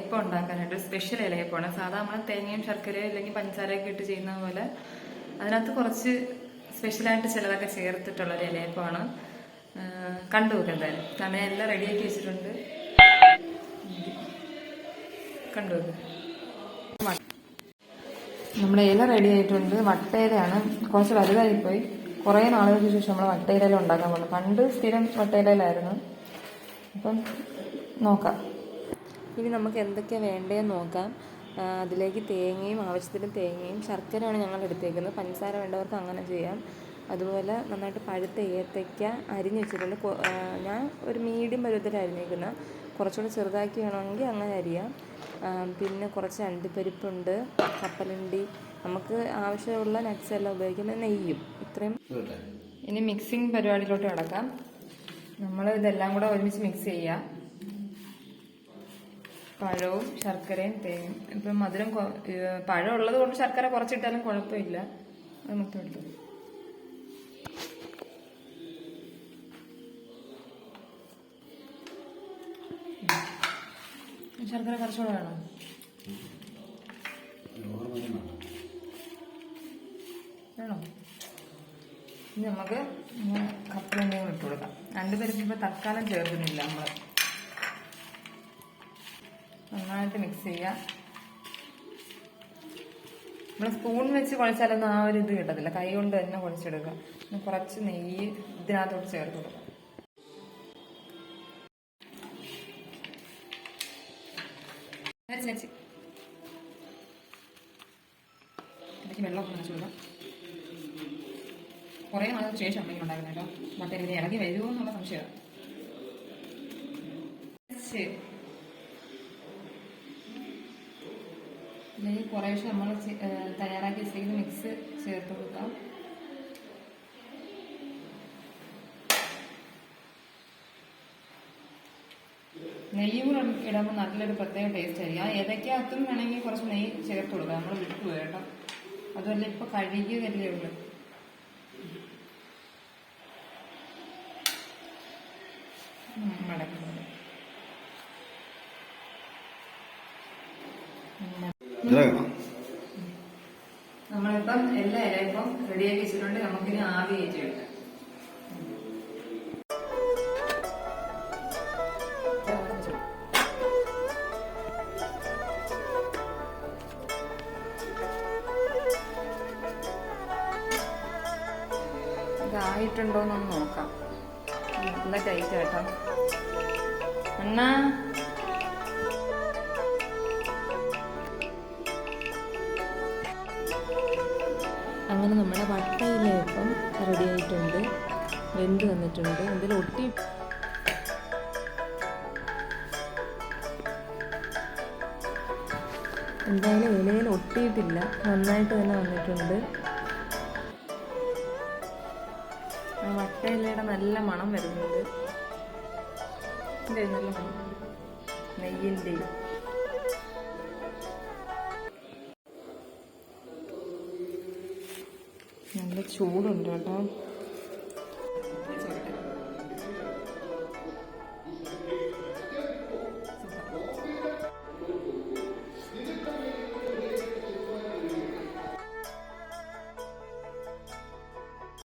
ഇലയപ്പം ഉണ്ടാക്കാനായിട്ട് സ്പെഷ്യൽ ഇലയപ്പമാണ്. സാധാരണ നമ്മൾ തേങ്ങയും ശർക്കരയോ അല്ലെങ്കിൽ പഞ്ചസാരയൊക്കെ ഇട്ട് ചെയ്യുന്ന പോലെ അതിനകത്ത് കുറച്ച് സ്പെഷ്യലായിട്ട് ചിലതൊക്കെ ചേർത്തിട്ടുള്ളൊരു ഇലയപ്പമാണ്. കണ്ടു നോക്കുക എന്തായാലും. കാരണം ഞാൻ എല്ലാം റെഡിയാക്കി വെച്ചിട്ടുണ്ട്. കണ്ടു നോക്കുക. നമ്മുടെ ഇല റെഡി ആയിട്ടുണ്ട്. വട്ടയിലയാണ്, കുറച്ച് വലുതായിപ്പോയി. കുറേ നാളുകൾക്ക് ശേഷം നമ്മൾ വട്ടയില ഉണ്ടാക്കാൻ പോകുന്നു. പണ്ട് സ്ഥിരം വട്ടയിലായിരുന്നു. അപ്പം നോക്കാം. ഇനി നമുക്ക് എന്തൊക്കെയാണ് വേണ്ടതെന്ന് നോക്കാം. അതിലേക്ക് തേങ്ങയും, ആവശ്യത്തിന് തേങ്ങയും, ശർക്കരയാണ് ഞങ്ങൾ എടുത്തേക്കുന്നത്. പഞ്ചസാര വേണ്ടവർക്ക് അങ്ങനെ ചെയ്യാം. അതുപോലെ നന്നായിട്ട് പഴുത്ത ഏത്തയ്ക്ക അരിഞ്ഞ് വെച്ചിട്ടുണ്ട്. ഞാൻ ഒരു മീഡിയം പരുവത്തിൽ അരിഞ്ഞേക്കുന്ന, കുറച്ചുകൂടി ചെറുതാക്കി വേണമെങ്കിൽ അങ്ങനെ അരിയാം. പിന്നെ കുറച്ച് അണ്ടിപ്പരിപ്പുണ്ട്, കപ്പലണ്ടി, നമുക്ക് ആവശ്യമുള്ള നട്ട്സ് എല്ലാം ഉപയോഗിക്കുന്ന, നെയ്യും. ഇത്രയും. ഇനി മിക്സിങ് പരിപാടിയിലോട്ട് കിടക്കാം. നമ്മൾ ഇതെല്ലാം കൂടെ ഒരുമിച്ച് മിക്സ് ചെയ്യാം. പഴവും ശർക്കരയും തേങ്ങയും. ഇപ്പം മധുരം പഴം ഉള്ളത് കൊണ്ട് ശർക്കര കുറച്ചിട്ടാലും കുഴപ്പമില്ല. അത് മൊത്തം എടുത്തു. ശർക്കര കുറച്ചുകൂടെ വേണോ? വേണോ? ഇനി നമുക്ക് കപ്പലണ്ടിയും ഇട്ട് കൊടുക്കാം. രണ്ടുപേരും ഇപ്പോൾ തൽക്കാലം ചേർക്കുന്നില്ല. നമ്മൾ നന്നായിട്ട് മിക്സ് ചെയ്യാം. നമ്മൾ സ്പൂൺ വെച്ച് കുഴച്ചാലൊന്നും ആ ഒരു ഇത് കിട്ടത്തില്ല. കൈ കൊണ്ട് തന്നെ കുഴച്ചെടുക്കാം. കുറച്ച് നെയ്യ് ഇതിനകത്തോട്ട് ചേർത്ത് കൊടുക്കാം. ഇടയ്ക്ക് വെള്ളമൊക്കെ നനച്ചു കൊടുക്കാം. കുറേ നാൾക്ക് ശേഷം അമ്മയ്ക്ക് ഉണ്ടാകുന്ന കേട്ടോ. മറ്റേ ഇത് ഇളകി വരുമോ എന്നുള്ള സംശയമാണ്. ഇതിലേക്ക് കുറേശ്ശെ നമ്മൾ തയ്യാറാക്കി വെച്ചിരിക്കുന്ന മിക്സ് ചേർത്ത് കൊടുക്കാം. നെയ്യും കൂടെ ഇടുമ്പോൾ നല്ലൊരു പ്രത്യേക ടേസ്റ്റ് ആയിരിക്കും. ആ ഏതൊക്കെയകത്തും വേണമെങ്കിൽ കുറച്ച് നെയ്യ് ചേർത്ത് കൊടുക്കാം. നമ്മൾ വിട്ടുപോയി കേട്ടോ. അതുമല്ല ഇപ്പൊ കഴുകിയതല്ലേ ഉള്ളു. നമ്മളിപ്പം എല്ലാ ഇലയപ്പം റെഡിയാക്കി വെച്ചിട്ടുണ്ട്. നമുക്കിനി ആവി കയറ്റി എടുക്കാം. ഇതായിട്ടുണ്ടോന്നൊന്ന് നോക്കാം. നല്ല ടൈറ്റ് കേട്ടോ. എന്നാ അങ്ങനെ നമ്മുടെ വട്ടയിലയപ്പം റെഡി ആയിട്ടുണ്ട്. വെന്ത് വന്നിട്ടുണ്ട്. ഇതിൽ ഒട്ടി എന്തായാലും ഇലയിൽ ഒട്ടിയിട്ടില്ല. നന്നായിട്ട് തന്നെ വന്നിട്ടുണ്ട്. വട്ടയിലയുടെ നല്ല മണം വരുന്നുണ്ട്. നല്ല മണം നെയ്യിൻ്റെ. നല്ല ചൂടുണ്ട് കേട്ടോ.